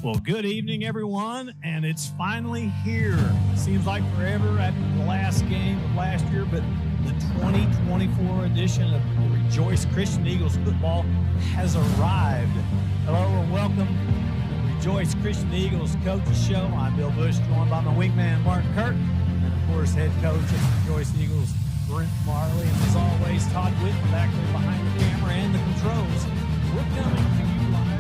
Well, good evening, everyone, and it's finally here. It seems like forever after the last game of last year, but the 2024 edition of the Rejoice Christian Eagles football has arrived. Hello and welcome to the Rejoice Christian Eagles Coaches Show. I'm Bill Bush, joined by my wingman, Mark Kirk, and of course, head coach of the Rejoice Eagles, Brent Marley. And as always, Todd Whitman back there behind the camera and the controls. We're coming to you live.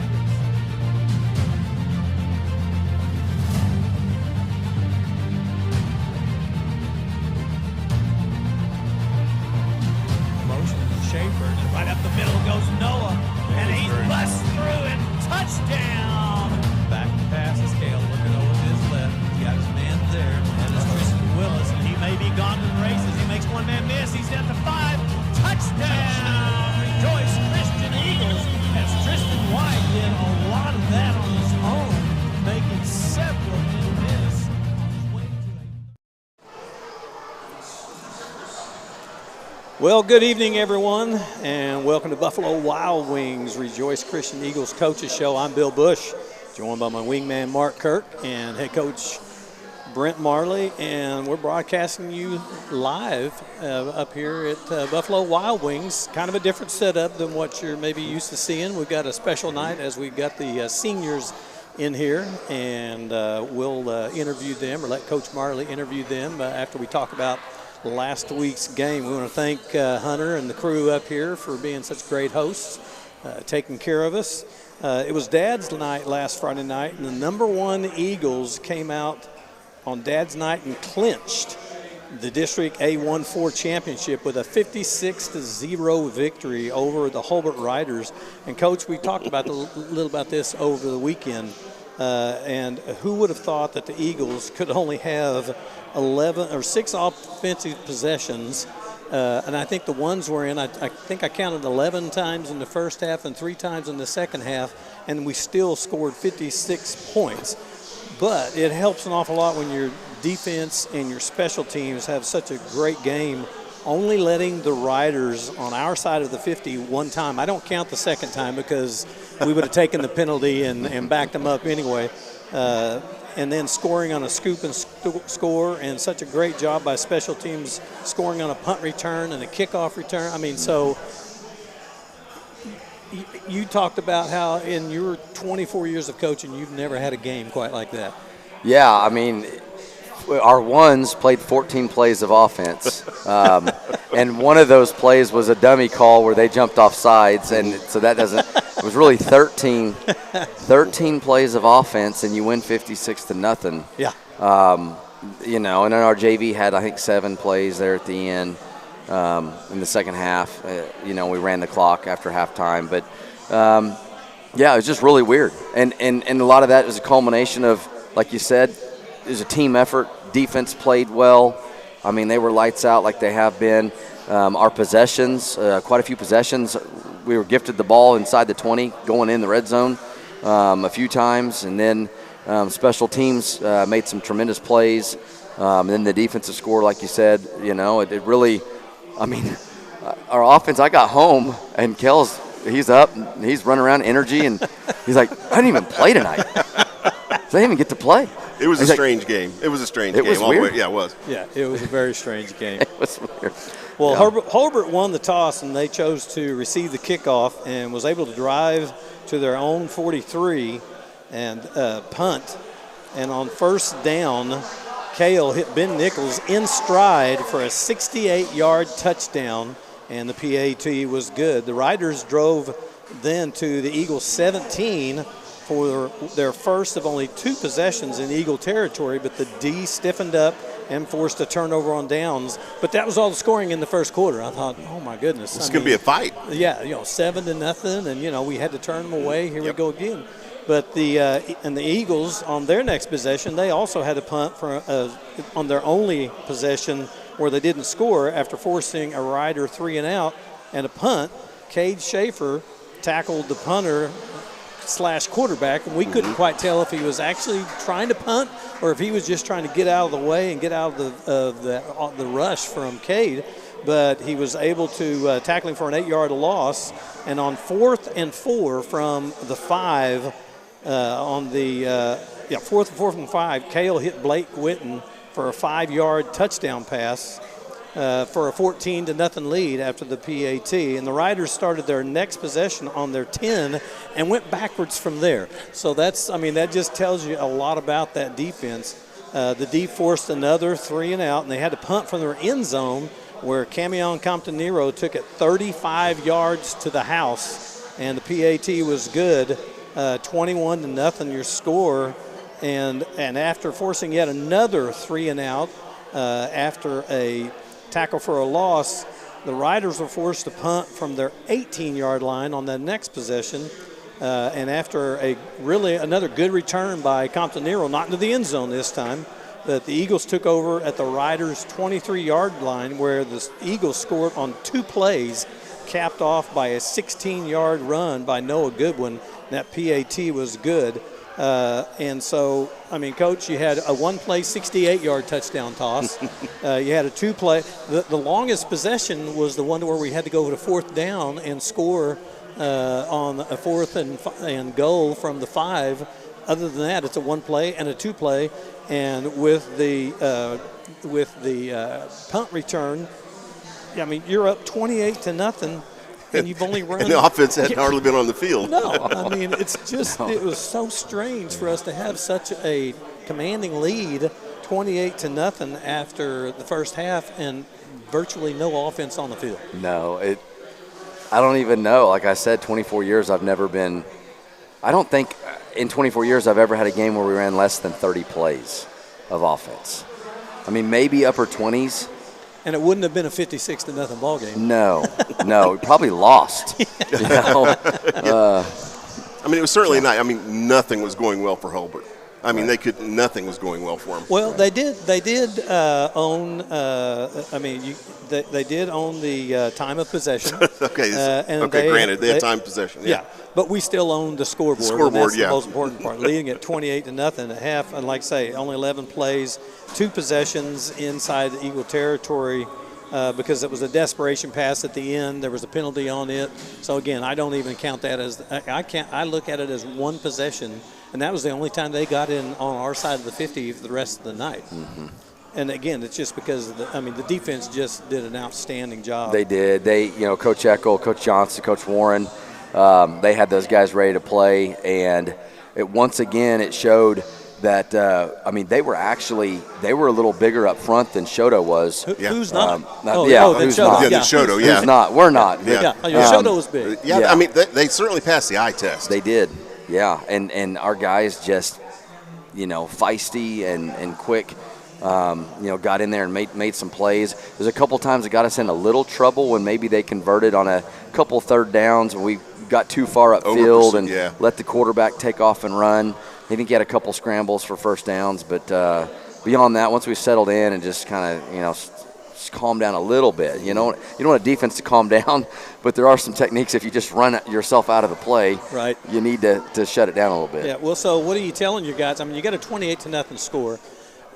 Schaefer, and right up the middle goes Noah, and he busts through and touchdown! Back to pass is Cale, looking over to his left. He's got his man there, and it's Tristan Willis, and he may be gone to the races. He makes one man miss. He's down to 5. Touchdown! Rejoice Christian Eagles, as Tristan White did a lot of that on his own, making several men miss. Well, good evening, everyone, and welcome to Buffalo Wild Wings Rejoice Christian Eagles Coaches Show. I'm Bill Bush, joined by my wingman Mark Kirk and head coach Brent Marley, and we're broadcasting you live up here at Buffalo Wild Wings. Kind of a different setup than what you're maybe used to seeing. We've got a special night as we've got the seniors in here, and we'll interview them, or let Coach Marley interview them after we talk about last week's game. We want to thank Hunter and the crew up here for being such great hosts, taking care of us. It was Dad's night last Friday night, and the number 1 Eagles came out on Dad's night and clinched the District A14 championship with a 56-0 victory over the Hobart Riders. And Coach, we talked about a little about this over the weekend. And who would have thought that the Eagles could only have 6 offensive possessions, and I think the ones were in, I think I counted 11 times in the first half and 3 times in the second half, and we still scored 56 points. But it helps an awful lot when your defense and your special teams have such a great game, only letting the Riders on our side of the 50 one time. I don't count the second time because we would have taken the penalty and backed them up anyway. And then scoring on a scoop and score, and such a great job by special teams scoring on a punt return and a kickoff return. I mean, so you talked about how in your 24 years of coaching, you've never had a game quite like that. Yeah, I mean, our ones played 14 plays of offense, and one of those plays was a dummy call where they jumped off sides, and so that doesn't – it was really 13 plays of offense, and you win 56-0. Yeah. And then our JV had, I think, 7 plays there at the end in the second half. We ran the clock after halftime. But, yeah, it was just really weird. And a lot of that is a culmination of, like you said, it was a team effort. Defense played well. I mean, they were lights out like they have been. Our possessions, quite a few possessions, we were gifted the ball inside the 20 going in the red zone a few times. And then special teams made some tremendous plays. And then the defensive score, like you said, it really – I mean, our offense, I got home, and he's up, and he's running around energy, and he's like, I didn't even play tonight. I didn't even get to play. It was a strange game. It was a strange game. It was weird. Yeah, it was. Yeah, it was a very strange game. It was weird. Well, Yeah. Hobart won the toss, and they chose to receive the kickoff and was able to drive to their own 43 and punt. And on first down, Cale hit Ben Nichols in stride for a 68-yard touchdown, and the PAT was good. The Riders drove then to the Eagles 17 for their first of only 2 possessions in Eagle territory, but the D stiffened up and forced a turnover on downs. But that was all the scoring in the first quarter. I thought, oh my goodness. It's going to be a fight. Yeah, 7-0, and we had to turn them away. Here we go again. But the Eagles on their next possession, they also had a punt for on their only possession where they didn't score after forcing a Rider 3 and out and a punt. Cade Schaefer tackled the punter / quarterback, and we couldn't quite tell if he was actually trying to punt or if he was just trying to get out of the way and get out of the rush from Cade. But he was able to tackle him for an 8-yard loss. And on 4th and 4 from the 5, On the fourth and 5, Cale hit Blake Witten for a 5-yard touchdown pass for a 14-0 lead after the PAT. And the Riders started their next possession on their 10 and went backwards from there. So that just tells you a lot about that defense. The D forced another 3 and out, and they had to punt from their end zone where Camion Comptonero took it 35 yards to the house, and the PAT was good. 21-0 your score. And after forcing yet another 3 and out after a tackle for a loss, the Riders were forced to punt from their 18-yard line on that next possession. And after another good return by Comptonero, not into the end zone this time, that the Eagles took over at the Riders' 23-yard line, where the Eagles scored on 2 plays, capped off by a 16-yard run by Noah Goodwin. That PAT was good. And so, Coach, you had a 1-play 68-yard touchdown toss. You had a 2-play. The longest possession was the one where we had to go to 4th down and score on a 4th and goal from the 5. Other than that, it's a 1-play and a 2-play. And with the punt return, you're up 28-0. And you've only run. And the offense hadn't hardly been on the field. No, it's just it was so strange for us to have such a commanding lead, 28-0 after the first half, and virtually no offense on the field. No, I don't even know. Like I said, 24 years I've never been. I don't think in 24 years I've ever had a game where we ran less than 30 plays of offense. Maybe upper 20s. And it wouldn't have been a 56-0 ball game. No, we probably lost. It was certainly not. Nothing was going well for Hobart. Nothing was going well for them. Well, they did own. They did own the time of possession. Granted, they had time of possession. Yeah, but we still own the scoreboard. And that's the most important part. Leading at 28-0 at half, and like I say, only 11 plays, 2 possessions inside the Eagle territory. Because it was a desperation pass at the end. There was a penalty on it. So again, I don't even count that as I look at it as 1 possession, and that was the only time they got in on our side of the 50 for the rest of the night. Mm-hmm. And again, it's just because the defense just did an outstanding job. They did. Coach Eckel, Coach Johnson, Coach Warren, they had those guys ready to play, and once again it showed that they were a little bigger up front than Shoto was. Who's not? Who's Shoto, yeah. Who's not? We're not. Shoto was big. They certainly passed the eye test. They did. Yeah, and our guys just feisty and quick. Got in there and made some plays. There's a couple times that got us in a little trouble when maybe they converted on a couple 3rd downs when we got too far upfield and let the quarterback take off and run. I think he had a couple scrambles for 1st downs, but beyond that, once we settled in and just kind of, just calm down a little bit. You don't want a defense to calm down, but there are some techniques. If you just run yourself out of the play, right, you need to shut it down a little bit. Yeah. Well, so what are you telling your guys? You got a 28-0 score.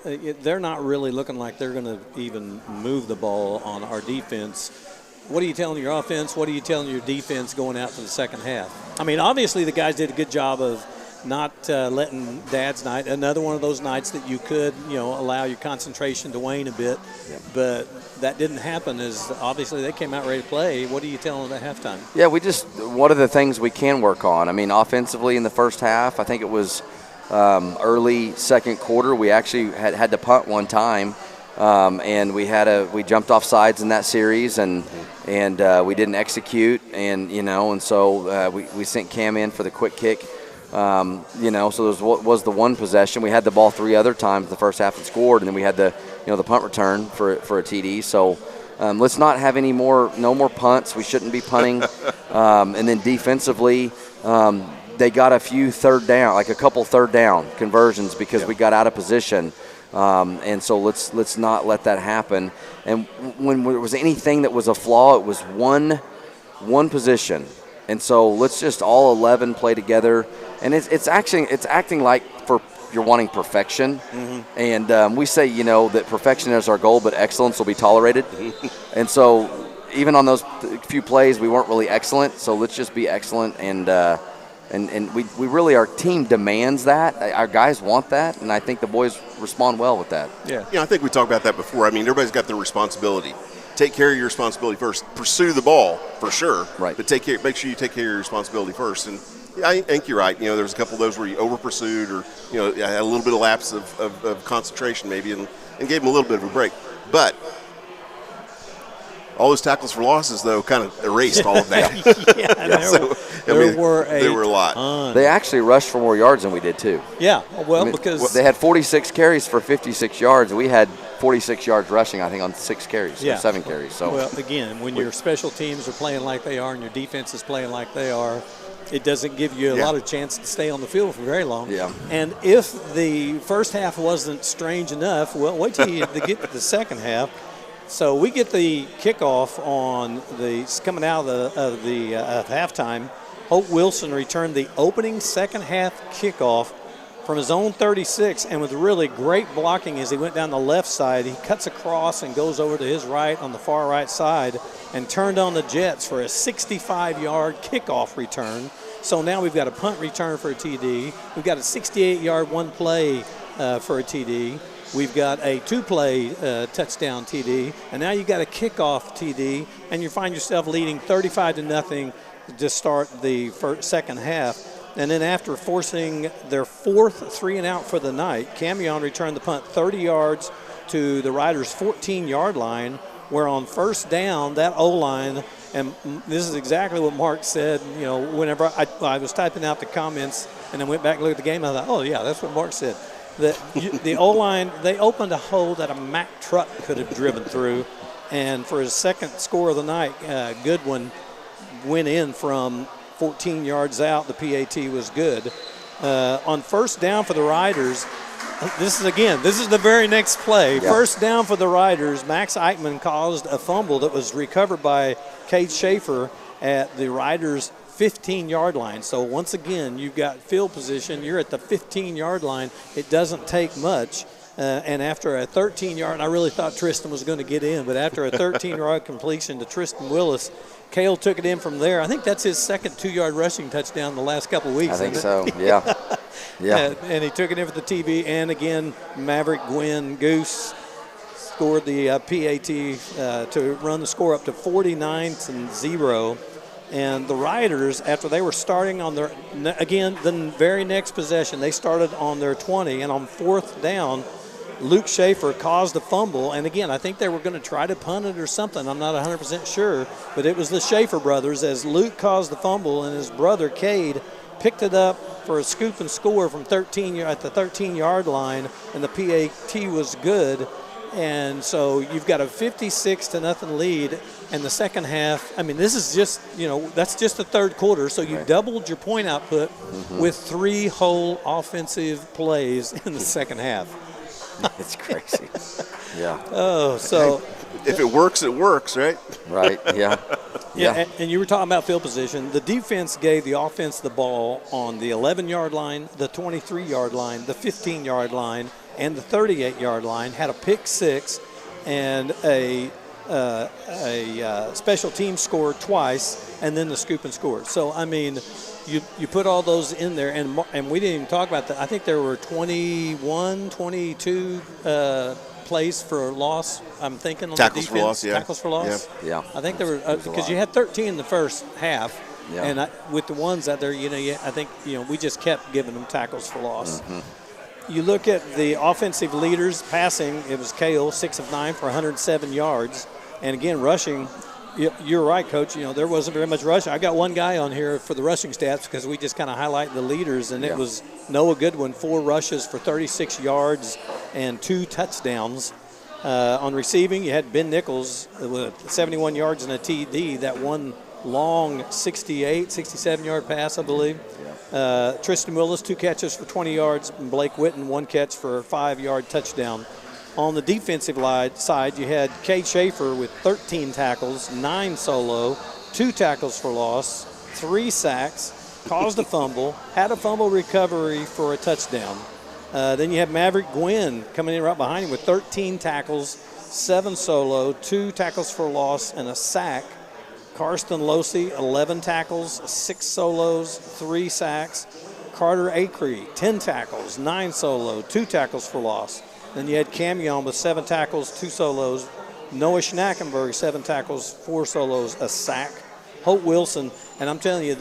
They're not really looking like they're going to even move the ball on our defense. What are you telling your offense? What are you telling your defense going out to the second half? Obviously the guys did a good job of not letting Dad's night, another one of those nights that you could, allow your concentration to wane a bit. Yeah. But that didn't happen, as obviously they came out ready to play. What are you telling them at halftime? Yeah, what are the things we can work on? Offensively in the first half, I think it was early second quarter, we actually had to punt one time. And we jumped off sides in that series, and we didn't execute, and so we sent Cam in for the quick kick. So there was the one possession. We had the ball 3 other times in the first half and scored, and then we had the punt return for a TD. So let's not have no more punts. We shouldn't be punting. And then defensively, they got a few a couple 3rd down conversions because we got out of position. And so let's not let that happen. And when there was anything that was a flaw, it was one position. And so let's just all 11 play together. And it's acting like you're wanting perfection. Mm-hmm. And we say that perfection is our goal, but excellence will be tolerated. And so even on those few plays, we weren't really excellent. So let's just be excellent and And we really, our team demands that. Our guys want that, and I think the boys respond well with that. Yeah. I think we talked about that before. I mean, everybody's got their responsibility. Take care of your responsibility first. Pursue the ball for sure, right? But make sure you take care of your responsibility first. And yeah, I think you're right. There was a couple of those where you over pursued, or had a little bit of lapse of concentration maybe, and gave them a little bit of a break. But all those tackles for losses, though, kind of erased all of that. There were a lot. They actually rushed for more yards than we did, too. Yeah, well, because they had 46 carries for 56 yards. We had 46 yards rushing, I think, on 6 carries or 7 carries. So, well, again, when your special teams are playing like they are and your defense is playing like they are, it doesn't give you a lot of chance to stay on the field for very long. Yeah. And if the first half wasn't strange enough, well, wait till you get to the second half. So we get the kickoff on coming out of halftime. Hope Wilson returned the opening second half kickoff from his own 36, and with really great blocking as he went down the left side, he cuts across and goes over to his right on the far right side and turned on the Jets for a 65-yard kickoff return. So now we've got a punt return for a TD. We've got a 68-yard one-play for a TD. We've got a 2-play touchdown TD, and now you've got a kickoff TD, and you find yourself leading 35-0 to start the second half. And then after forcing their fourth 3-and-out for the night, Camion returned the punt 30 yards to the Riders' 14-yard line, where on first down, that O-line, and this is exactly what Mark said, whenever I was typing out the comments and then went back and looked at the game, I thought, oh, yeah, that's what Mark said. The O-line, they opened a hole that a Mack truck could have driven through, and for his second score of the night, Goodwin went in from 14 yards out. The PAT was good. On first down for the Riders, this is the very next play. Yeah. First down for the Riders, Max Eichmann caused a fumble that was recovered by Cade Schaefer at the Riders' 15-yard line. So once again, you've got field position. You're at the 15-yard line. It doesn't take much. And after a 13-yard, I really thought Tristan was going to get in, but after a 13-yard completion to Tristan Willis, Cale took it in from there. I think that's his second 2-yard rushing touchdown in the last couple of weeks. I think so, yeah. Yeah. And he took it in for the TB. And again, Maverick Gwynn Goose scored the PAT to run the score up to 49-0. And the Riders, after they were starting on their, again, the very next possession, they started on their 20. And on fourth down, Luke Schaefer caused a fumble. And again, I think they were going to try to punt it or something. I'm not 100% sure. But it was the Schaefer brothers, as Luke caused the fumble and his brother, Cade, picked it up for a scoop and score from at the 13-yard line. And the PAT was good. And so you've got a 56-0 lead. And the second half, I mean, this is just, that's just the third quarter. So you doubled your point output with 3 whole offensive plays in the second half. It's crazy. Yeah. Oh, so. If it works, it works, right? Right, yeah. Yeah, and you were talking about field position. The defense gave the offense the ball on the 11-yard line, the 23-yard line, the 15-yard line, and the 38-yard line, had a pick six and a special team score twice, and then the scoop and score. So, I mean, you put all those in there, and we didn't even talk about that. I think there were 21, 22 plays for loss, I'm thinking, on tackles the defense. For loss, yeah. Tackles for loss? Yeah. I think there were, because you had 13 in the first half, and with the ones out there, I think, we just kept giving them tackles for loss. You look at the offensive leaders passing, it was Cale, 6 of 9 for 107 yards. And again, rushing, you're right, Coach. There wasn't very much rushing. I got one guy on here for the rushing stats because we just kind of highlight the leaders, and it was Noah Goodwin, 4 rushes for 36 yards and 2 touchdowns. On receiving, you had Ben Nichols with 71 yards and a TD, that one long 67-yard pass, I believe. Tristan Willis, 2 catches for 20 yards, and Blake Witten, 1 catch for a 5-yard touchdown. On the defensive side, you had Cade Schaefer with 13 tackles, 9 solo, 2 tackles for loss, 3 sacks, caused a fumble, had a fumble recovery for a touchdown. Then you have Maverick Gwynn coming in right behind him with 13 tackles, 7 solo, 2 tackles for loss, and a sack. Karsten Losey, 11 tackles, 6 solos, 3 sacks. Carter Acree, 10 tackles, 9 solo, 2 tackles for loss. Then you had Cam Young with 7 tackles, 2 solos. Noah Schnackenberg, 7 tackles, 4 solos, a sack. Holt Wilson, and I'm telling you,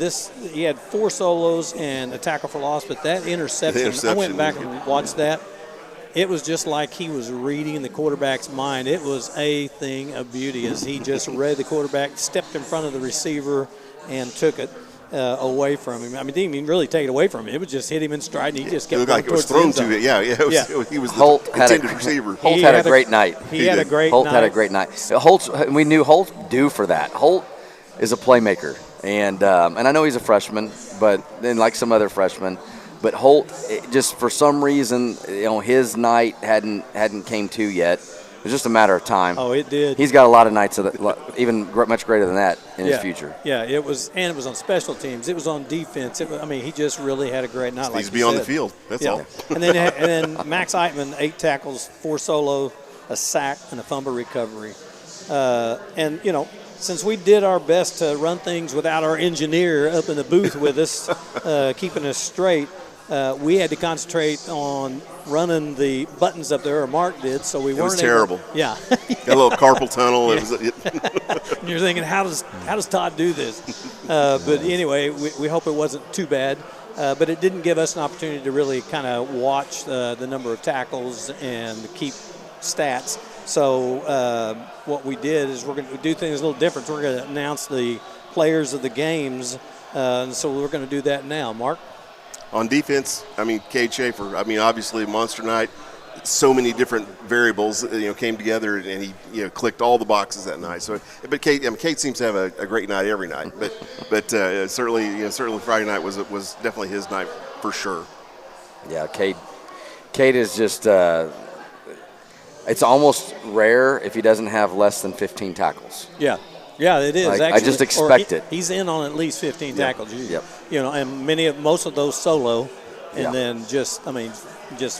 he had 4 solos and a tackle for loss, but that interception, I went back and watched that. It was just like he was reading the quarterback's mind. It was a thing of beauty as he just read the quarterback, stepped in front of the receiver, and took it away from him. I mean, didn't even really take it away from him. It was just hit him in stride, and he just kept going like it was thrown to it. Yeah. He was Holt the intended receiver. Holt had a great night. He had a great night. Holt had a great night. We knew Holt due for that. Holt is a playmaker, and I know he's a freshman, but then like some other freshmen. But Holt, just for some reason, his night hadn't came to yet. It was just a matter of time. Oh, it did. He's got a lot of nights even much greater than that in his future. Yeah, it was on special teams. It was on defense. He just really had a great night. Needs to be on the field. That's all. and then Max Eitman, 8 tackles, 4 solo, a sack, and a fumble recovery. Since we did our best to run things without our engineer up in the booth with us, keeping us straight, we had to concentrate on running the buttons up there, or Mark did, so we weren't. It was terrible. Yeah. Got a little carpal tunnel. And you're thinking, how does Todd do this? But anyway, we hope it wasn't too bad. But it didn't give us an opportunity to really kind of watch the number of tackles and keep stats. So what we did is we're going to do things a little different. We're going to announce the players of the games, and so we're going to do that now. Mark? On defense, Cade Schaefer, obviously monster night. So many different variables, came together, and he, clicked all the boxes that night. So, but Cade seems to have a great night every night. But certainly Friday night was definitely his night for sure. Yeah, Cade is just. It's almost rare if he doesn't have less than 15 tackles. Yeah. Yeah, it is. Actually, I just expect it. He's in on at least 15 tackles. Yep. And most of those solo, and then just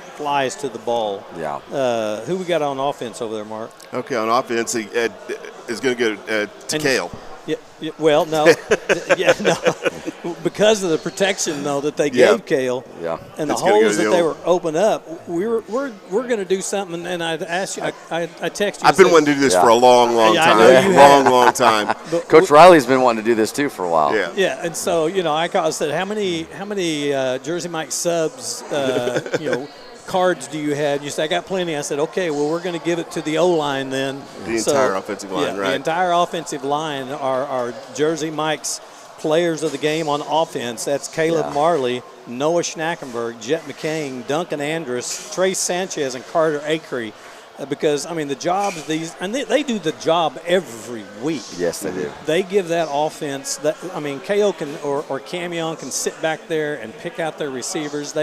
flies to the ball. Yeah. Who we got on offense over there, Mark? Okay, on offense, he is going to go to Cale. Yeah. Well, no. No. Because of the protection, though, that they gave Cale, and the holes that they were open up, we're going to do something. And I asked you, I texted you. I've been wanting to do this for a long time. I know you have. Long time. Coach Riley's been wanting to do this too for a while. Yeah. Yeah, and so I said, how many Jersey Mike subs, cards do you have? You said, I got plenty. I said, okay, well, we're going to give it to the O-line then. The entire offensive line, right? The entire offensive line are Jersey Mike's players of the game on offense. That's Caleb Marley, Noah Schnackenberg, Jet McCain, Duncan Andrus, Trey Sanchez, and Carter Acree. Because, the jobs they do the job every week. Yes, they do. They give that offense, KO can or Cam Young can sit back there and pick out their receivers.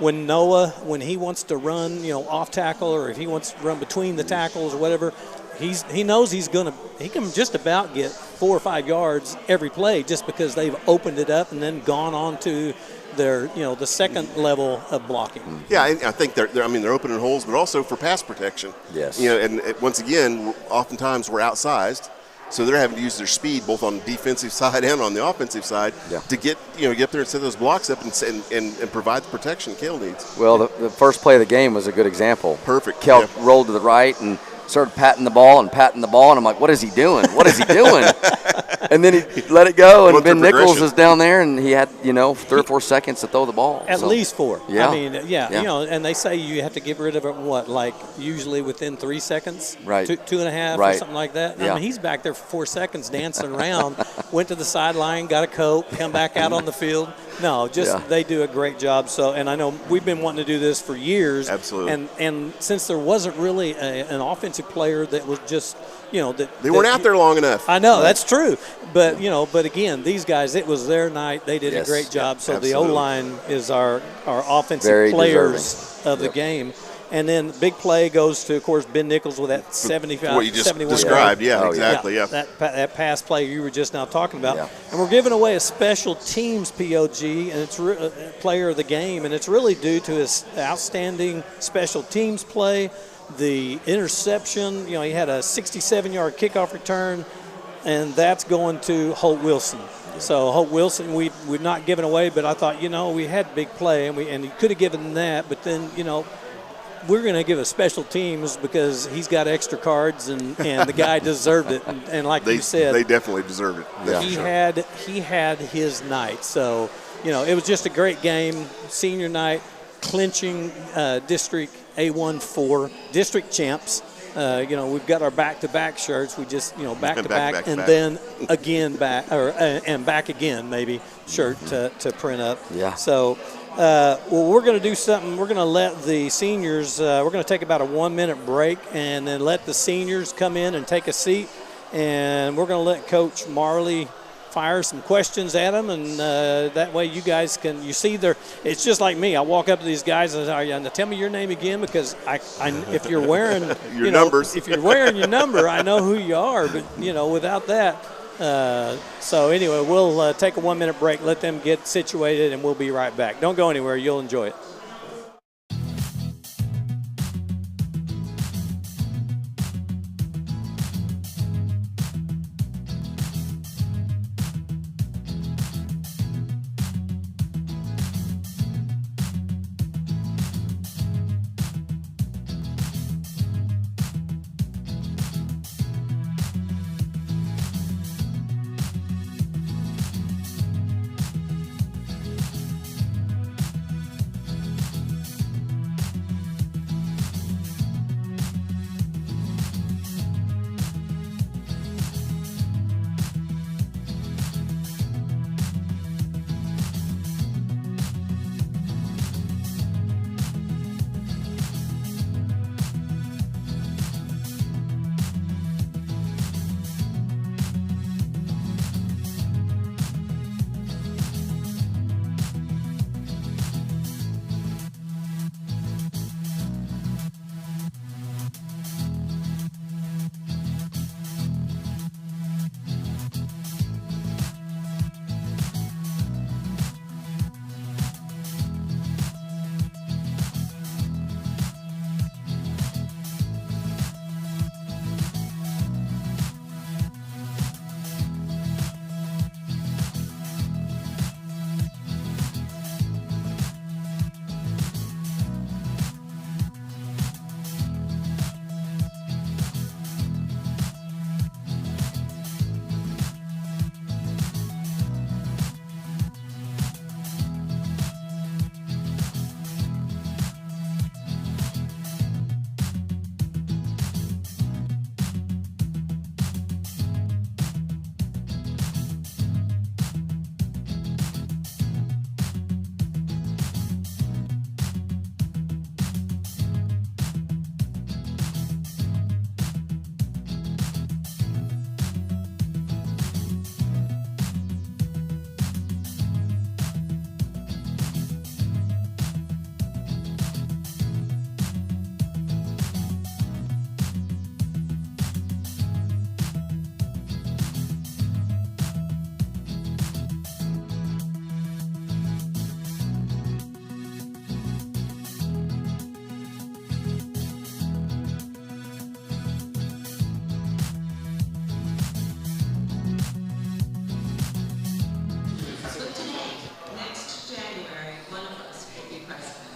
When he wants to run, off tackle, or if he wants to run between the tackles or whatever, he knows he can just about get 4 or 5 yards every play just because they've opened it up and then gone on to their, the second level of blocking. Yeah, I think they're opening holes, but also for pass protection. Yes. And once again, oftentimes we're outsized. So they're having to use their speed both on the defensive side and on the offensive side to get up there and set those blocks up and provide the protection Cale needs. Well, the first play of the game was a good example. Perfect. Cale rolled to the right and started patting the ball, and I'm like, what is he doing? What is he doing? And then he let it go, and Ben Nichols is down there, and he had 3 or 4 seconds to throw the ball. At least 4. Yeah. And they say you have to get rid of it, usually within 3 seconds? Right. 2.5 or something like that? Yeah. He's back there for 4 seconds dancing around, went to the sideline, got a Coke, come back out on the field. No, they do a great job. So, and I know we've been wanting to do this for years. Absolutely. And since there wasn't really an offensive player that was just, they weren't out there long enough. I know, that's true. But, but again, these guys, it was their night. They did a great job. So absolutely. the O-line is our offensive Very players of the game. And then big play goes to, of course, Ben Nichols with that 75, what you just 71 described. yard. Exactly. That pass play you were just now talking about. Yeah. And we're giving away a special teams POG, and it's player of the game, and it's really due to his outstanding special teams play, the interception. He had a 67-yard kickoff return, and that's going to Holt Wilson. So Holt Wilson, we've not given away, but I thought, we had big play, and he could have given that, but then, we're going to give a special teams because he's got extra cards, and the guy deserved it. And like you said, they definitely deserve it. He had his night. So, it was just a great game, senior night, clinching District A1-4, district champs. We've got our back-to-back shirts. We just, back-to-back, and then again back, and back again maybe shirt to print up. Yeah. So, we're going to do something. We're going to let the seniors. We're going to take about a 1-minute break, and then let the seniors come in and take a seat, and we're going to let Coach Marley fire some questions at them, and that way you guys can, it's just like me. I walk up to these guys and say, tell me your name again, because if you're wearing your numbers, if you're wearing your number, I know who you are, but without that. So anyway, we'll take a 1-minute break, let them get situated, and we'll be right back. Don't go anywhere. You'll enjoy it.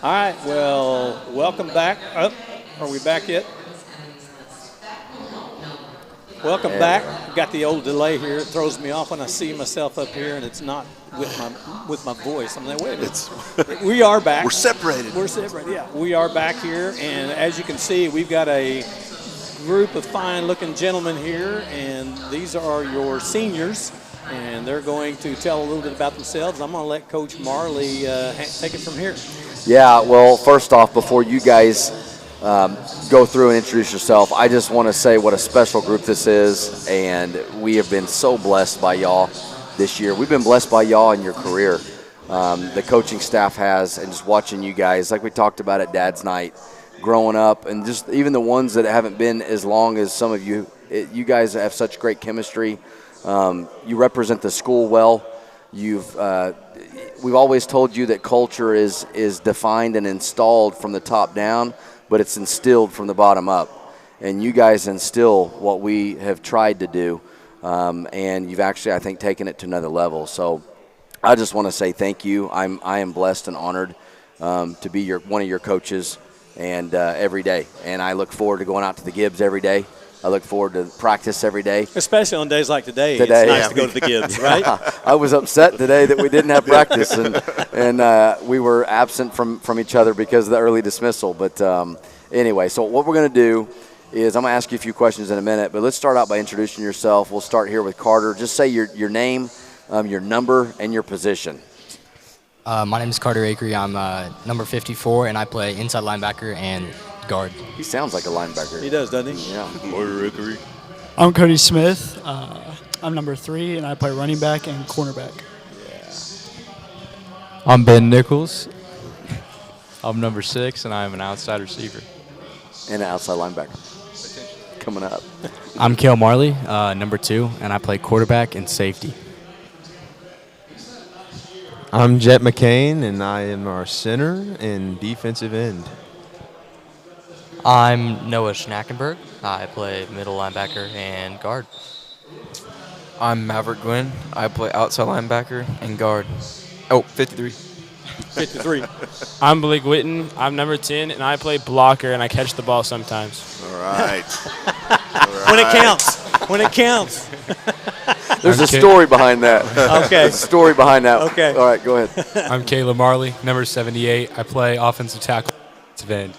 All right, well, welcome back. Oh, are we back yet? Welcome back. Got the old delay here. It throws me off when I see myself up here, and it's not with my voice. I'm like, wait a minute. We are back. We're separated. We're separated, yeah. We are back here, and as you can see, we've got a group of fine-looking gentlemen here, and these are your seniors, and they're going to tell a little bit about themselves. I'm going to let Coach Marley take it from here. Yeah, well, first off, before you guys go through and introduce yourself, I just want to say what a special group this is, and we have been so blessed by y'all this year. We've been blessed by y'all in your career. The coaching staff has, and just watching you guys, like we talked about at Dad's Night, growing up, and just even the ones that haven't been as long as some of you, you guys have such great chemistry. You represent the school well. We've always told you that culture is defined and installed from the top down, but it's instilled from the bottom up. And you guys instill what we have tried to do. and you've actually, I think, taken it to another level. So I just want to say thank you. I am blessed and honored to be one of your coaches, and every day. And I look forward to going out to the Gibbs every day. I look forward to practice every day. Especially on days like today. It's nice to go to the Gibbs, right? I was upset today that we didn't have practice, and we were absent from each other because of the early dismissal. But anyway, so what we're going to do is I'm going to ask you a few questions in a minute, but let's start out by introducing yourself. We'll start here with Carter. Just say your name, your number, and your position. My name is Carter Akery. I'm number 54, and I play inside linebacker and guard. He sounds like a linebacker. He does, doesn't he? Yeah. Carter Akery. I'm Cody Smith. I'm number 3, and I play running back and cornerback. I'm Ben Nichols. I'm number 6, and I'm an outside receiver. And an outside linebacker. Coming up. I'm Kale Marley, number 2, and I play quarterback and safety. I'm Jet McCain, and I am our center and defensive end. I'm Noah Schnackenberg. I play middle linebacker and guard. I'm Maverick Gwynn. I play outside linebacker and guard. Oh, 53. 53. I'm Blake Witten. I'm number 10, and I play blocker, and I catch the ball sometimes. All right. When it counts. When it counts. There's a story behind that. Okay. There's a story behind that. Okay. All right, go ahead. I'm Caleb Marley, number 78. I play offensive tackle, defensive end.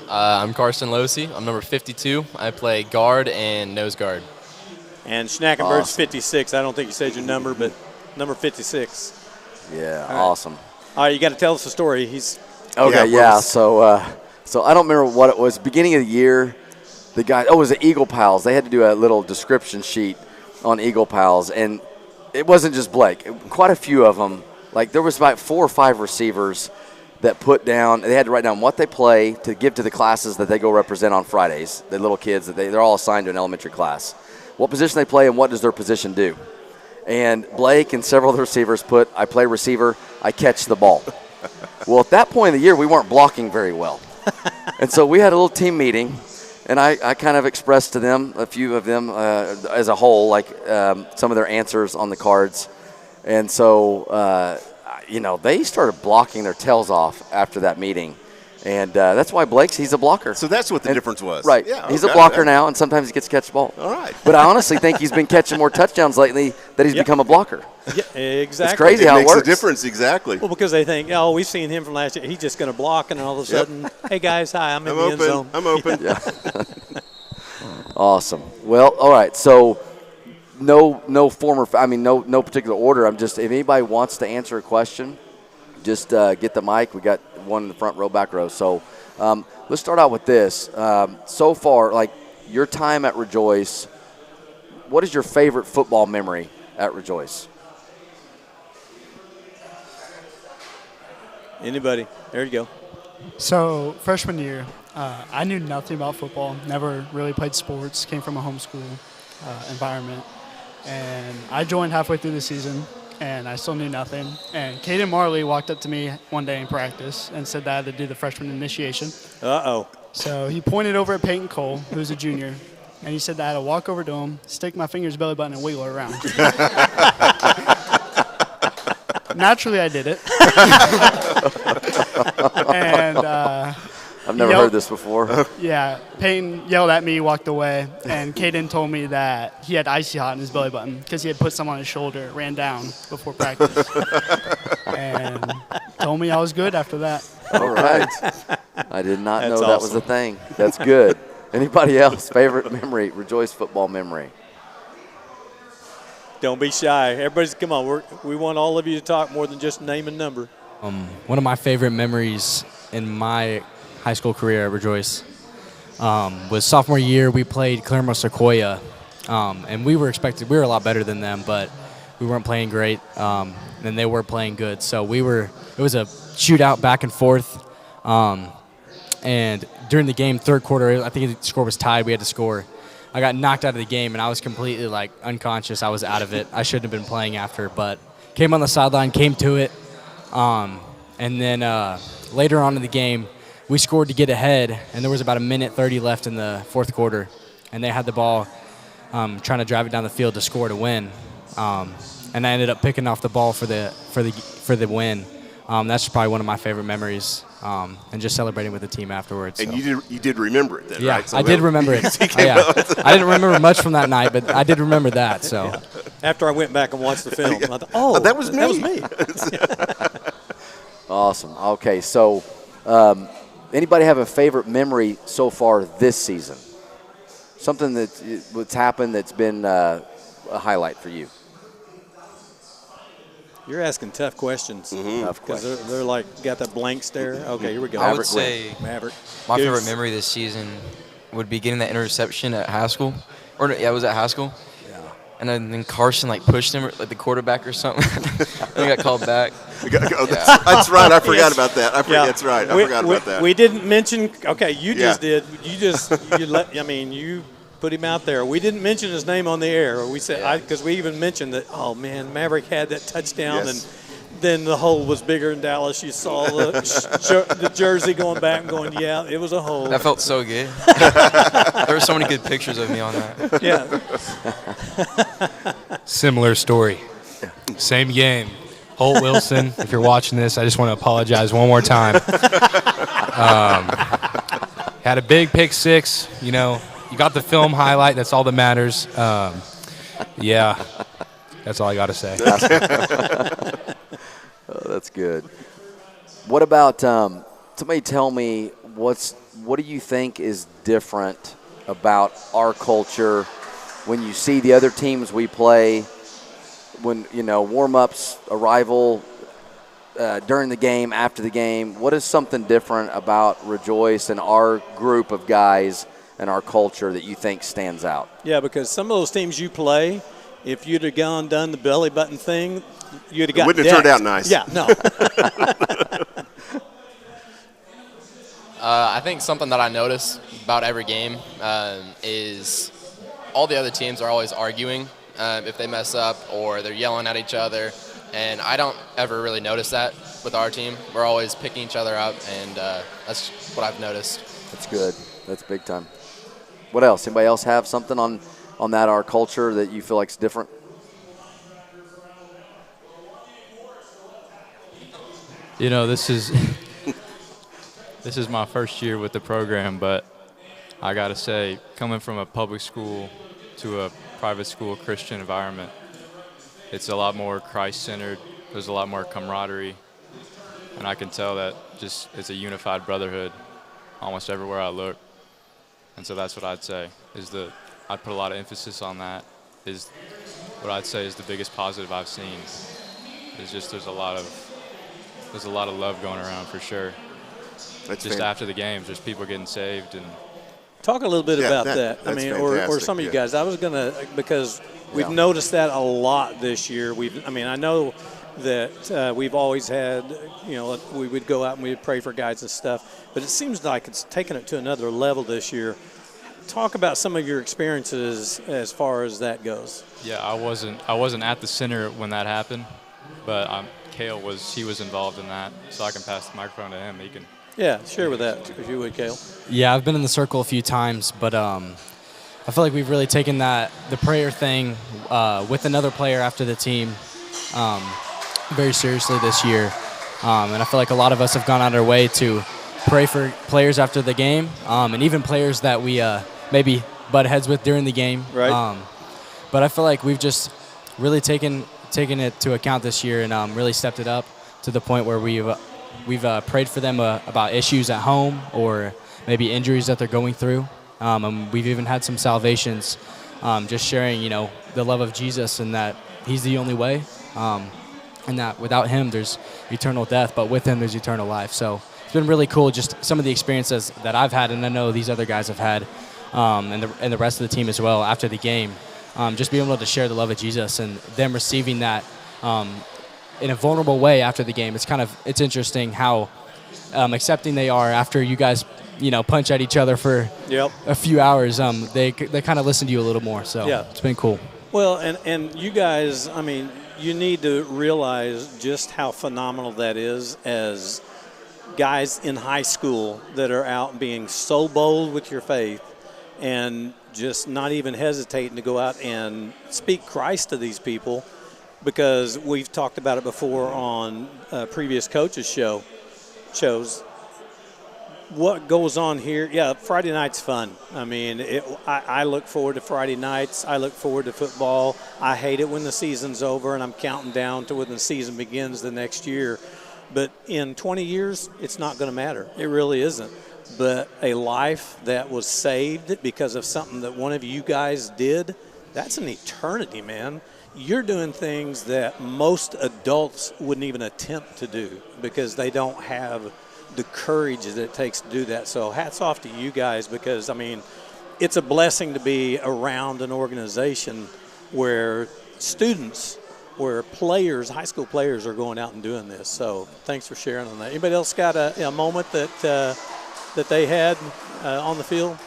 I'm Carson Losey. I'm number 52. I play guard and nose guard. And Schnackenberg's Awesome. 56. I don't think you said your number, but number 56. Yeah, right. awesome. All right, you got to tell us the story. He's Okay, yeah. So I don't remember what it was. Beginning of the year, the guy. Oh, it was the Eagle Pals. They had to do a little description sheet on Eagle Pals, and it wasn't just Blake. Quite a few of them. Like there was about 4 or 5 receivers that put down. They had to write down what they play to give to the classes that they go represent on Fridays. The little kids that they're all assigned to an elementary class. What position they play and what does their position do. And Blake and several of the receivers put, I play receiver, I catch the ball. Well, at that point of the year, we weren't blocking very well. And so we had a little team meeting, and I kind of expressed to them, a few of them as a whole, like some of their answers on the cards. And so, they started blocking their tails off after that meeting. And that's why he's a blocker. So that's what the difference was. Right. Yeah, he's okay. a blocker now, and sometimes he gets to catch the ball. All right. But I honestly think he's been catching more touchdowns lately that he's become a blocker. Yeah, exactly. It's crazy It how it makes works. a difference, exactly. Well, because they think, oh, we've seen him from last year. He's just going to block, and all of a sudden, hey, guys, hi, I'm in the end zone. I'm open. Yeah. Awesome. Well, all right. So no particular order. I'm just, if anybody wants to answer a question, just get the mic. We got one in the front row, back row. So let's start out with this. So far, like your time at Rejoice, what is your favorite football memory at Rejoice? Anybody? There you go. So freshman year, I knew nothing about football, never really played sports, came from a homeschool environment. And I joined halfway through the season, and I still knew nothing. And Caden Marley walked up to me one day in practice and said that I had to do the freshman initiation. Uh-oh. So he pointed over at Peyton Cole, who's a junior, and he said that I had to walk over to him, stick my fingers belly button, and wiggle it around. Naturally, I did it. And I've never heard this before. yeah, Peyton yelled at me, walked away, and Caden told me that he had icy hot in his belly button because he had put some on his shoulder, ran down before practice, and told me I was good after that. All right. I did not know That's that was awesome. a thing. That's good. Anybody else? Favorite memory, Rejoice football memory? Don't be shy. Everybody's, come on. We want all of you to talk more than just name and number. One of my favorite memories in my high school career at Rejoice was sophomore year. We played Claremont Sequoia, and we were a lot better than them, but we weren't playing great, and they were playing good. So it was a shootout back and forth, and during the game, third quarter, I think the score was tied. We had to score. I got knocked out of the game, and I was completely unconscious. I was out of it. I shouldn't have been playing after, but came on the sideline, came to it, and then later on in the game, we scored to get ahead, and there was about 1:30 left in the fourth quarter, and they had the ball trying to drive it down the field to score to win. And I ended up picking off the ball for the win. That's probably one of my favorite memories, and just celebrating with the team afterwards. And so. you did remember it then, Yeah, right? So I did remember it. I didn't remember much from that night, but I did remember that. So After I went back and watched the film, I thought, oh, that was me. That was me. Awesome. Okay, so anybody have a favorite memory so far this season? Something that's happened that's been a highlight for you? You're asking tough questions. Tough Because question. they're like, got that blank stare. Okay, here we go. I would Maverick say Maverick. my Goose. favorite memory this season would be getting that interception at high school. Or yeah, it was at high school. Yeah. And then Carson pushed him like the quarterback or something. and he got called back. That's right. I forgot about that. Yeah. That's right. I forgot about that. We didn't mention. Okay, you Yeah. just did. You put him out there. We didn't mention his name on the air. We said because we even mentioned that. Oh man, Maverick had that touchdown, Yes. and then the hole was bigger in Dallas. You saw the jersey going back and going, yeah, it was a hole. That felt so good. There were so many good pictures of me on that. Yeah. Similar story. Same game. Holt Wilson, if you're watching this, I just want to apologize one more time. Had a big pick six. You know, you got the film highlight. That's all that matters. Yeah, that's all I got to say. Oh, that's good. What about somebody tell me what do you think is different about our culture when you see the other teams we play, when warm-ups, arrival, during the game, after the game? What is something different about Rejoice and our group of guys and our culture that you think stands out? Yeah, because some of those teams you play, if you'd have done the belly button thing, you'd have got wouldn't have turned decked. out nice. Yeah, no. I think something that I notice about every game is all the other teams are always arguing if they mess up or they're yelling at each other. And I don't ever really notice that with our team. We're always picking each other up, and that's what I've noticed. That's good. That's big time. What else? Anybody else have something on that, our culture, that you feel like is different? You know, this is my first year with the program, but I got to say, coming from a public school to a private school Christian environment, it's a lot more Christ-centered. There's a lot more camaraderie, and I can tell that just it's a unified brotherhood almost everywhere I look. And so that's what I'd say I'd put a lot of emphasis on that. Is what I'd say is the biggest positive I've seen. Is just there's a lot of love going around for sure. That's just after the games, there's people getting saved. And Talk a little bit about that. I that's mean, or fantastic, some of you yeah. guys. I was gonna because we've noticed that a lot this year. I know that we've always had, we would go out and we would pray for guys and stuff, but it seems like it's taken it to another level this year. Talk about some of your experiences as far as that goes. yeah, I wasn't at the center when that happened, but Cale was involved in that, so I can pass the microphone to him. He can. Yeah, share with that if you would, Cale. Yeah, I've been in the circle a few times, but I feel like we've really taken the prayer thing with another player after the team very seriously this year. And I feel like a lot of us have gone out of our way to pray for players after the game, and even players that we maybe butt heads with during the game. Right. But I feel like we've just really taken it to account this year and really stepped it up to the point where we've prayed for them about issues at home or maybe injuries that they're going through. And we've even had some salvations, just sharing, the love of Jesus and that he's the only way, and that without him there's eternal death, but with him there's eternal life. So it's been really cool, just some of the experiences that I've had, and I know these other guys have had, and the rest of the team as well after the game. Just being able to share the love of Jesus and them receiving that in a vulnerable way after the game. It's interesting how accepting they are after you guys, punch at each other for a few hours. They kind of listen to you a little more. So it's been cool. Well, and you guys, I mean, you need to realize just how phenomenal that is as guys in high school that are out being so bold with your faith and just not even hesitating to go out and speak Christ to these people, because we've talked about it before on previous coaches shows. What goes on here? Yeah, Friday night's fun. I mean, I look forward to Friday nights. I look forward to football. I hate it when the season's over and I'm counting down to when the season begins the next year. But in 20 years, it's not going to matter. It really isn't. But a life that was saved because of something that one of you guys did, that's an eternity, man. You're doing things that most adults wouldn't even attempt to do because they don't have the courage that it takes to do that. So hats off to you guys, because, I mean, it's a blessing to be around an organization where students, where players, high school players, are going out and doing this. So thanks for sharing on that. Anybody else got a moment that they had on the field?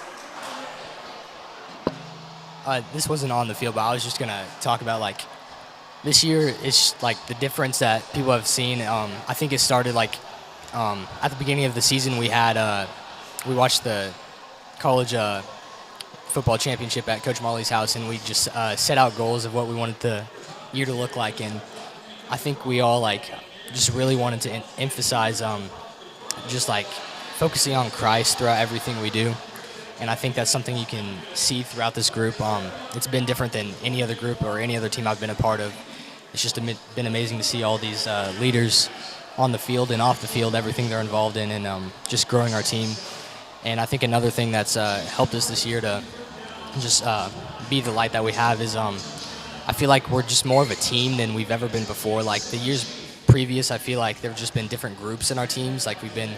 This wasn't on the field, but I was just going to talk about, like, this year is, like, the difference that people have seen. I think it started, like, at the beginning of the season, we watched the college football championship at Coach Marley's house, and we just set out goals of what we wanted the year to look like. And I think we all, like, just really wanted to emphasize just, like, focusing on Christ throughout everything we do. And I think that's something you can see throughout this group. It's been different than any other group or any other team I've been a part of. It's just been amazing to see all these leaders on the field and off the field, everything they're involved in, and just growing our team. And I think another thing that's helped us this year to just be the light that we have is I feel like we're just more of a team than we've ever been before. Like the years previous, I feel like there have just been different groups in our teams. Like we've been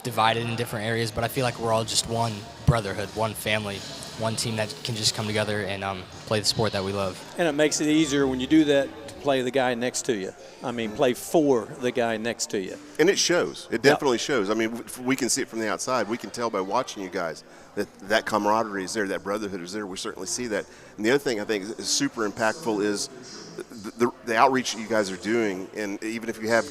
divided in different areas, but I feel like we're all just one brotherhood, one family, one team that can just come together and play the sport that we love. And it makes it easier when you do that to play the guy next to you. I mean, play for the guy next to you. And it shows. It definitely shows. I mean, we can see it from the outside. We can tell by watching you guys that camaraderie is there, that brotherhood is there. We certainly see that. And the other thing I think is super impactful is the outreach that you guys are doing. And even if you have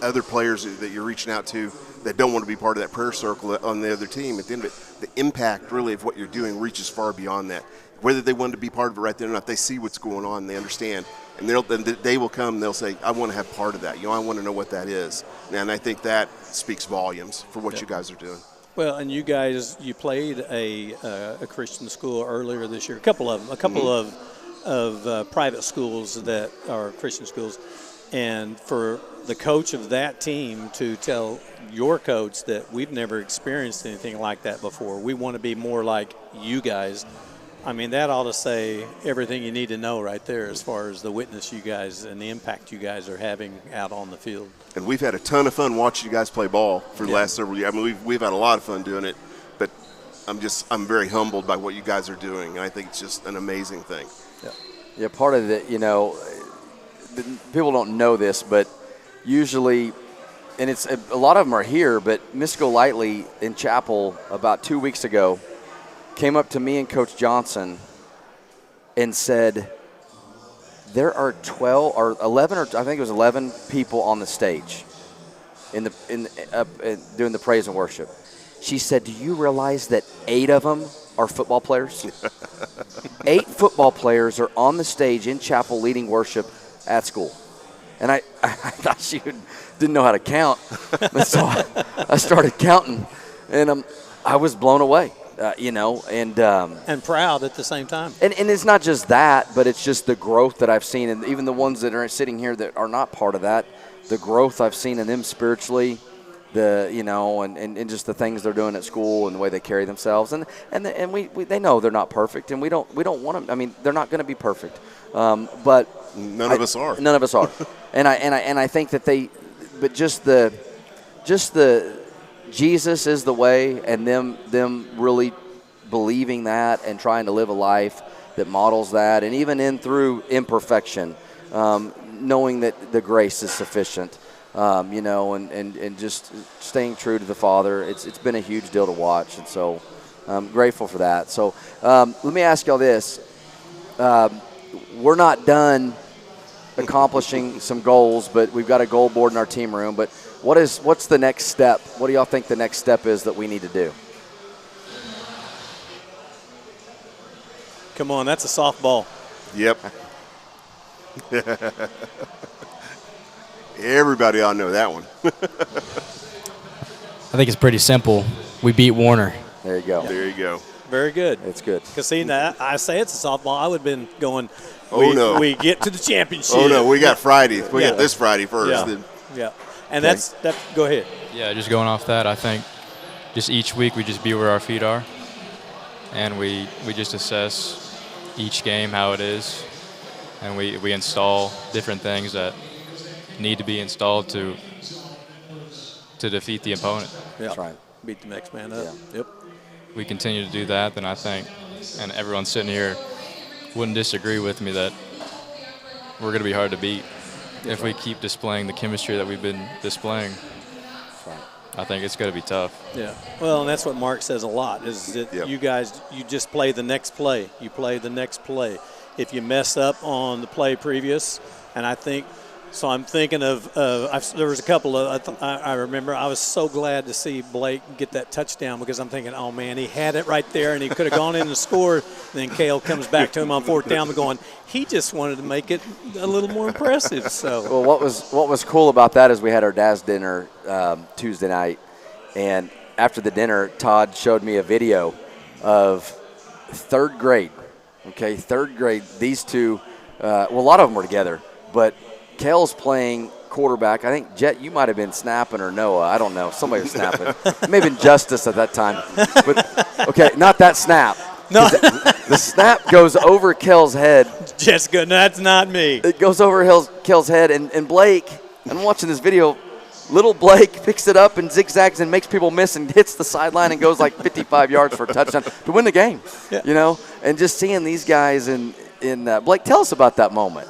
other players that you're reaching out to that don't want to be part of that prayer circle on the other team, at the end of it, the impact really of what you're doing reaches far beyond that. Whether they want to be part of it right there or not, they see what's going on, they understand. And they will come and they'll say, I want to have part of that. I want to know what that is. And I think that speaks volumes for what you guys are doing. Well, and you guys, you played a Christian school earlier this year, a couple of private schools that are Christian schools. And for the coach of that team to tell your coach that we've never experienced anything like that before, we want to be more like you guys. I mean, that ought to say everything you need to know right there as far as the witness you guys and the impact you guys are having out on the field. And we've had a ton of fun watching you guys play ball for the last several years. I mean, we've had a lot of fun doing it, but I'm very humbled by what you guys are doing. And I think it's just an amazing thing. Yeah, part of it, people don't know this, but usually, and it's a lot of them are here, but Miss Golightly in chapel about 2 weeks ago came up to me and Coach Johnson and said, there are 12 or 11, or I think it was 11 people on the stage doing the praise and worship. She said, do you realize that 8 of them are football players? 8 football players are on the stage in chapel leading worship at school. And I thought she didn't know how to count. So I started counting, and I was blown away. And proud at the same time. And it's not just that, but it's just the growth that I've seen, and even the ones that are sitting here that are not part of that, the growth I've seen in them spiritually, and just the things they're doing at school and the way they carry themselves, and they know they're not perfect, and we don't want them. I mean, they're not going to be perfect, but none of us are. None of us are, and I think that but just the Jesus is the way, and them really believing that and trying to live a life that models that, and even through imperfection, knowing that the grace is sufficient, and just staying true to the Father. It's been a huge deal to watch, and so I'm grateful for that. So let me ask y'all this. We're not done accomplishing some goals, but we've got a goal board in our team room, but what's the next step? What do y'all think the next step is that we need to do? Come on, that's a softball. Yep. Everybody ought to know that one. I think it's pretty simple. We beat Warner. There you go. There you go. Very good. It's good. Because see, now I say it's a softball. I would have been going. Oh, no. We get to the championship. Oh no, we got Friday. We Yeah. got this Friday first. Yeah. Then. Yeah, and that's. Go ahead. Yeah, just going off that, I think just each week we just be where our feet are, and we just assess each game how it is, and we install different things that need to be installed to defeat the opponent. Yeah. That's right. Beat the next man up. Yeah. Yep. We continue to do that, then I think, and everyone sitting here wouldn't disagree with me that we're going to be hard to beat if we keep displaying the chemistry that we've been displaying. I think it's going to be tough. Yeah. Well, and that's what Mark says a lot is that you guys, you just play the next play. You play the next play. If you mess up on the play previous, and I think, so I'm thinking of, there was a couple of, I remember I was so glad to see Blake get that touchdown because I'm thinking, oh man, he had it right there and he could have gone in and scored. Then Cale comes back to him on fourth down going, he just wanted to make it a little more impressive. So. Well, what was cool about that is we had our dad's dinner Tuesday night, and after the dinner, Todd showed me a video of third grade. Okay, third grade. These two, well, a lot of them were together, but Cale's playing quarterback. I think, Jet, you might have been snapping, or Noah. I don't know. Somebody was snapping. Maybe Justice at that time. But, okay, not that snap. No. The snap goes over Cale's head. Jessica, that's not me. It goes over Cale's head, and Blake, I'm watching this video, little Blake picks it up and zigzags and makes people miss and hits the sideline and goes like 55 yards for a touchdown to win the game. Yeah. You know, and just seeing these guys in Blake, tell us about that moment.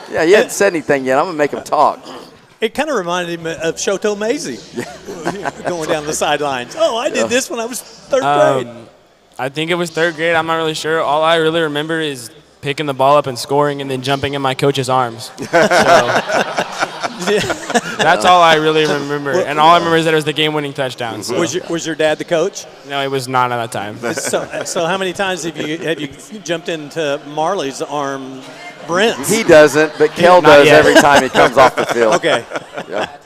Yeah, he hadn't said anything yet. I'm going to make him talk. It kind of reminded him of Shoto Maisie going down the sidelines. Oh, I did this when I was third grade. I think it was third grade. I'm not really sure. All I really remember is picking the ball up and scoring and then jumping in my coach's arms. So that's all I really remember. And all I remember is that it was the game-winning touchdown. So. Was your dad the coach? No, it was not at that time. So how many times have you jumped into Marley's arm, Brent's? He doesn't, but Cale does every time he comes off the field. Okay. Yeah.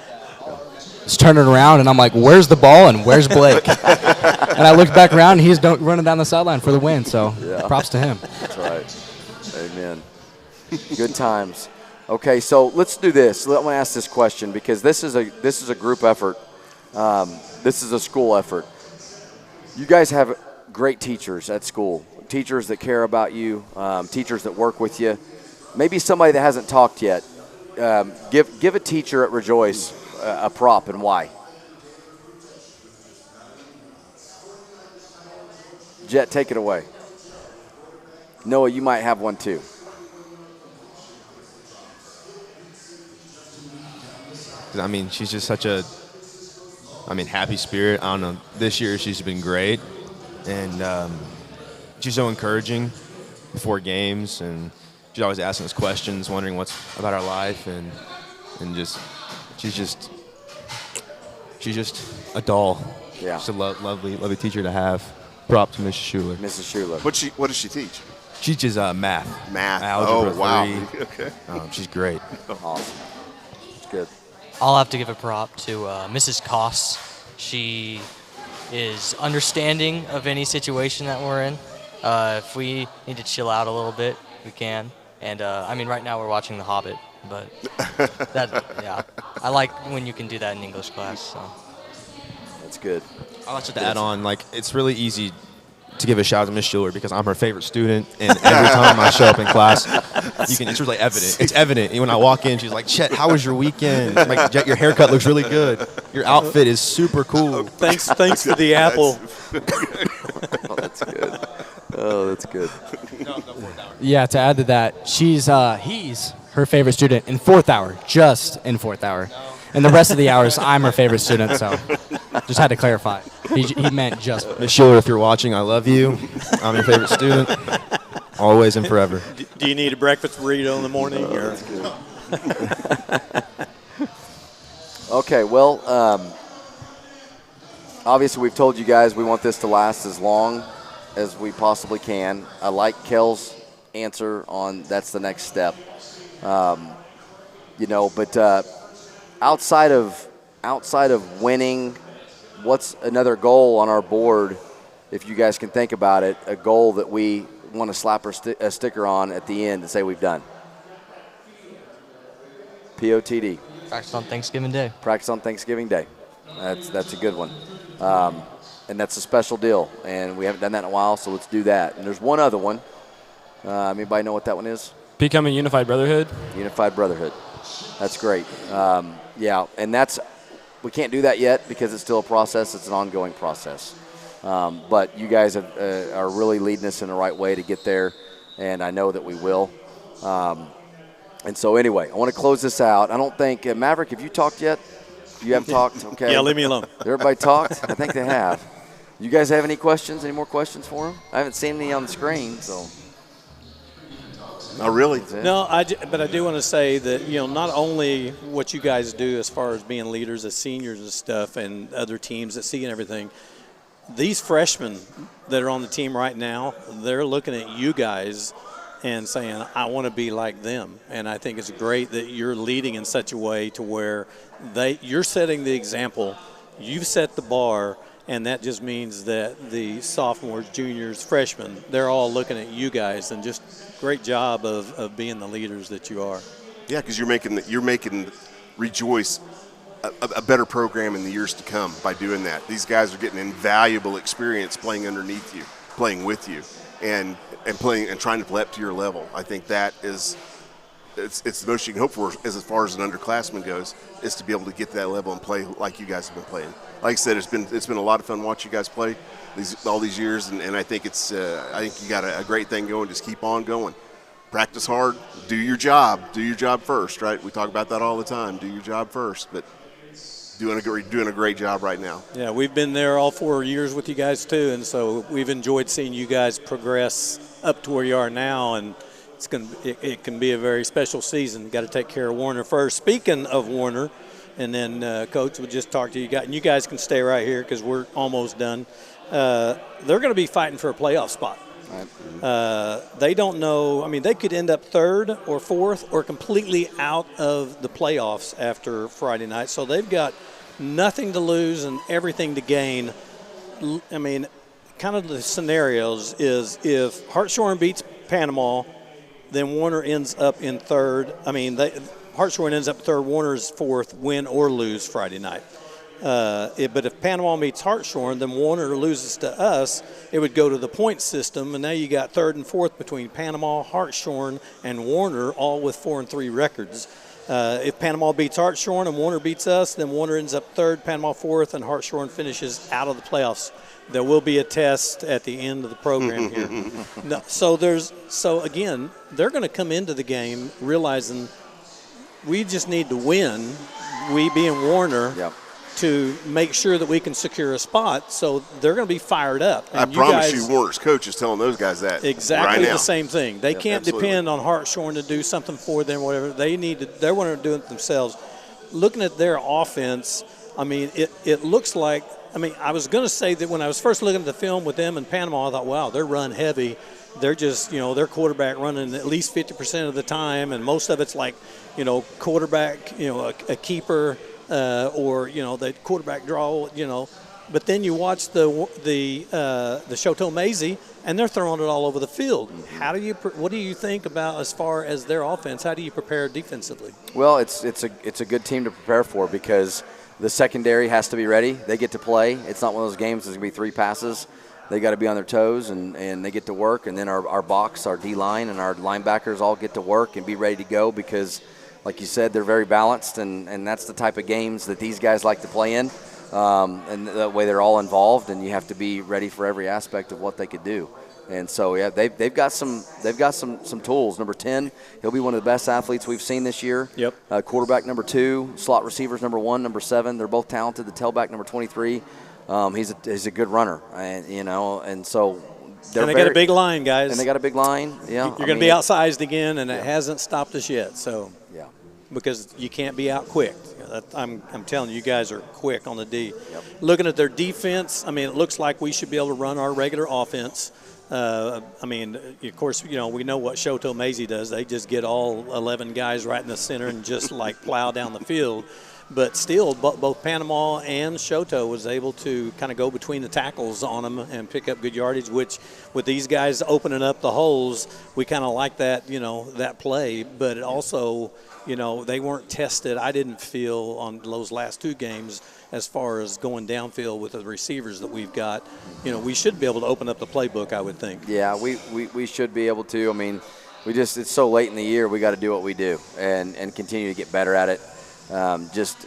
Just turning around, and I'm like, where's the ball and where's Blake? And I looked back around, and he's running down the sideline for the win, so props to him. That's right. Amen. Good times. Okay, so let's do this. Let me ask this question because this is a group effort. This is a school effort. You guys have great teachers at school, teachers that care about you, teachers that work with you. Maybe somebody that hasn't talked yet. Give a teacher at Rejoice a prop and why. Jet, take it away. Noah, you might have one too. I mean, she's just such a, happy spirit. I don't know. This year she's been great, and she's so encouraging before games, and she's always asking us questions, wondering what's about our life, and she's just a doll. Yeah. Just a lovely teacher to have. Prop to Mrs. Schuler. Mrs. Schuler. What does she teach? She teaches math. Math. Algebra 3. Wow. Okay. She's great. Awesome. It's good. I'll have to give a prop to Mrs. Koss. She is understanding of any situation that we're in. If we need to chill out a little bit, we can. And right now we're watching The Hobbit, but I like when you can do that in English class. So that's good. I'll just add on, it's really easy to give a shout out to Miss Schuler because I'm her favorite student, and every time I show up in class, it's really evident. It's evident. And when I walk in, she's like, Chet, how was your weekend? I'm like, Jet, your haircut looks really good. Your outfit is super cool. Thanks for the apple. Oh, that's good. Oh, that's good. Yeah, to add to that, he's her favorite student in fourth hour, just in fourth hour. And the rest of the hours, I'm her favorite student, so just had to clarify. He meant just. Miss Schuler, if you're watching, I love you. I'm your favorite student, always and forever. Do you need a breakfast burrito in the morning? That's good. Okay, well, obviously we've told you guys we want this to last as long as we possibly can. I like Kel's answer on that's the next step. But outside of winning, what's another goal on our board, if you guys can think about it, a goal that we want to slap a sticker on at the end and say we've done? POTD. Practice on Thanksgiving Day. Practice on Thanksgiving Day. That's a good one. And that's a special deal. And we haven't done that in a while, so let's do that. And there's one other one. Anybody know what that one is? Become a unified brotherhood. Unified brotherhood. That's great. And we can't do that yet because it's still a process. It's an ongoing process. But you guys are really leading us in the right way to get there, and I know that we will. And so anyway, I want to close this out. I don't think, Maverick, have you talked yet? You have talked? Okay. Yeah, leave me alone. Everybody talked? I think they have. You guys have any questions? Any more questions for him? I haven't seen any on the screen, so. Oh, really? No, but I do want to say that, not only what you guys do as far as being leaders as seniors and stuff and other teams that see and everything, these freshmen that are on the team right now, they're looking at you guys and saying, I want to be like them. And I think it's great that you're leading in such a way to where you're setting the example, you've set the bar, and that just means that the sophomores, juniors, freshmen, they're all looking at you guys, and just great job of being the leaders that you are. Yeah, because you're making Rejoice a better program in the years to come by doing that. These guys are getting invaluable experience playing underneath you, playing with you, and playing and trying to play up to your level. I think that is it's the most you can hope for as far as an underclassman goes, is to be able to get to that level and play like you guys have been playing. Like I said, it's been a lot of fun watching you guys play all these years, and I think I think you got a great thing going. Just keep on going. Practice hard. Do your job. Do your job first, right? We talk about that all the time. Do your job first, but doing a great job right now. Yeah, we've been there all 4 years with you guys too, and so we've enjoyed seeing you guys progress up to where you are now, and it can be a very special season. You got to take care of Warner first. Speaking of Warner, and then Coach will just talk to you guys, and you guys can stay right here because we're almost done. They're going to be fighting for a playoff spot. They don't know. I mean, they could end up third or fourth or completely out of the playoffs after Friday night. So they've got nothing to lose and everything to gain. I mean, kind of the scenarios is if Hartshorn beats Panama, then Warner ends up in third. I mean, Hartshorn ends up third, Warner's fourth, win or lose Friday night. But if Panama meets Hartshorn, then Warner loses to us. It would go to the point system, and now you got third and fourth between Panama, Hartshorn, and Warner, all with 4-3 records. If Panama beats Hartshorn and Warner beats us, then Warner ends up third, Panama fourth, and Hartshorn finishes out of the playoffs. There will be a test at the end of the program here. So again, they're going to come into the game realizing we just need to win, we being Warner, to make sure that we can secure a spot. So they're going to be fired up. And I promise you, Warner's coach is telling those guys that exactly right now. The same thing. They can't depend on Hartshorn to do something for them, whatever. They want to do it themselves. Looking at their offense, I mean, it looks like, I mean, I was going to say that when I was first looking at the film with them in Panama, I thought, wow, they're run heavy. They're just, their quarterback running at least 50% of the time, and most of it's like, quarterback, a keeper, or the quarterback draw, But then you watch the Shoto Maisie, and they're throwing it all over the field. What do you think about as far as their offense? How do you prepare defensively? Well, it's a good team to prepare for because the secondary has to be ready. They get to play. It's not one of those games that's going to be 3 passes. They got to be on their toes, and they get to work. And then our box, our D-line, and our linebackers all get to work and be ready to go because, like you said, they're very balanced, and that's the type of games that these guys like to play in. And that way they're all involved, and you have to be ready for every aspect of what they could do. And so, yeah, they've got some tools. Number 10, he'll be one of the best athletes we've seen this year. Yep. Quarterback number 2, slot receivers number 1, number 7. They're both talented. The tailback number 23, he's a good runner, and so. And they got a big line, guys. And they got a big line. Yeah. You're going to be outsized again, and it hasn't stopped us yet. So. Yeah. Because you can't be out quick. I'm telling you, you guys are quick on the D. Yep. Looking at their defense, I mean, it looks like we should be able to run our regular offense. I mean, of course, you know, we know what Shoto Maisie does. They just get all 11 guys right in the center and just like plow down the field. But still, both Panama and Shoto was able to kind of go between the tackles on them and pick up good yardage, which with these guys opening up the holes, we kind of like that, you know, that play. But it also, you know, they weren't tested, I didn't feel, on those last two games as far as going downfield with the receivers that we've got. You know, we should be able to open up the playbook, I would think. Yeah, we should be able to. I mean, it's so late in the year, we got to do what we do and continue to get better at it. Just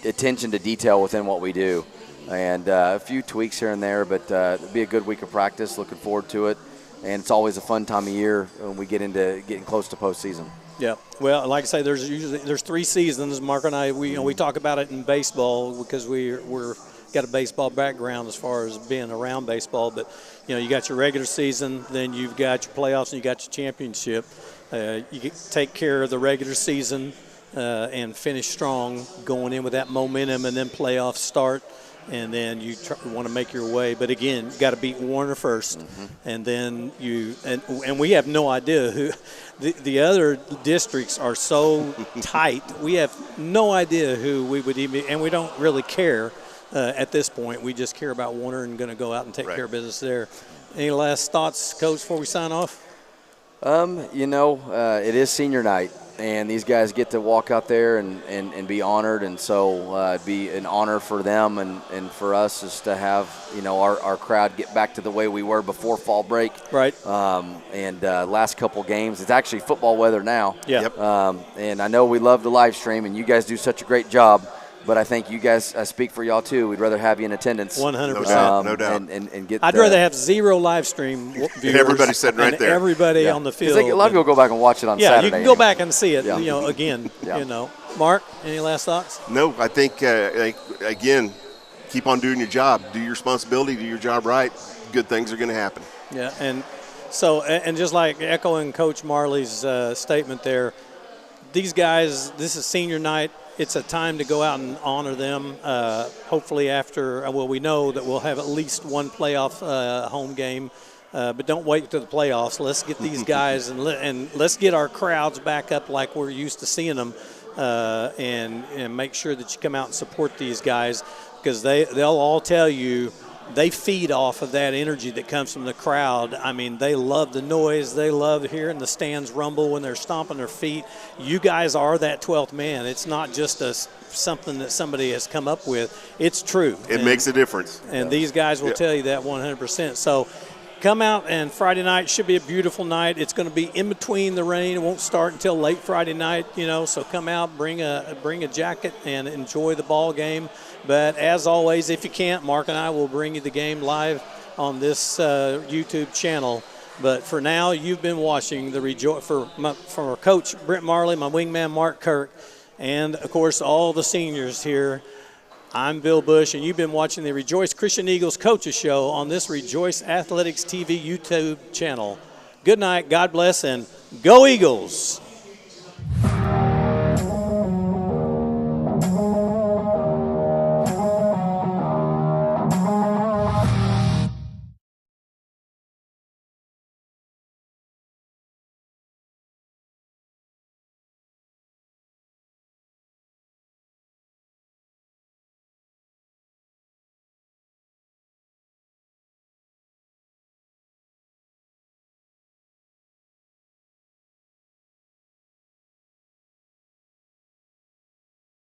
attention to detail within what we do, and a few tweaks here and there, but it'll be a good week of practice. Looking forward to it, and it's always a fun time of year when we get into getting close to postseason. Yeah, well, like I say, there's 3 seasons. Mark and I, we talk about it in baseball because we're got a baseball background as far as being around baseball. But you know, you got your regular season, then you've got your playoffs, and you got your championship. You take care of the regular season and finish strong, going in with that momentum, and then playoffs start. And then you want to make your way. But, again, you got to beat Warner first. Mm-hmm. And then and we have no idea who the other districts are so tight. We have no idea who we would even – and we don't really care at this point. We just care about Warner and going to go out and take care of business there. Any last thoughts, Coach, before we sign off? You know, it is senior night. And these guys get to walk out there and be honored, and so it'd be an honor for them and for us is to have, you know, our crowd get back to the way we were before fall break. Right. And last couple games, it's actually football weather now. Yeah. Yep. And I know we love the live stream, and you guys do such a great job. But I think you guys, I speak for y'all too. We'd rather have you in attendance. 100%. No doubt. And get. I'd rather have 0 live stream viewers. And everybody sitting right there. Everybody on the field. A lot of people go back and watch it on Saturday. Yeah, you can go back and see it. Yeah. You know, again. Yeah. You know, Mark, any last thoughts? No, I think again, keep on doing your job. Do your responsibility. Do your job right. Good things are going to happen. Yeah, and so and just like echoing Coach Marley's statement there, these guys, this is senior night. It's a time to go out and honor them. Hopefully after, we know that we'll have at least one playoff home game, but don't wait to the playoffs. Let's get these guys and let's get our crowds back up like we're used to seeing them, and make sure that you come out and support these guys because they'll all tell you they feed off of that energy that comes from the crowd. I mean, they love the noise. They love hearing the stands rumble when they're stomping their feet. You guys are that 12th man. It's not just something that somebody has come up with. It's true. It makes a difference. And these guys will tell you that 100%. So come out, and Friday night should be a beautiful night. It's going to be in between the rain. It won't start until late Friday night, you know, so come out, bring a jacket, and enjoy the ball game. But as always, if you can't, Mark and I will bring you the game live on this YouTube channel. But for now, you've been watching the for our coach, Brent Marley, my wingman, Mark Kirk, and, of course, all the seniors here. I'm Bill Bush, and you've been watching the Rejoice Christian Eagles Coaches Show on this Rejoice Athletics TV YouTube channel. Good night, God bless, and go Eagles!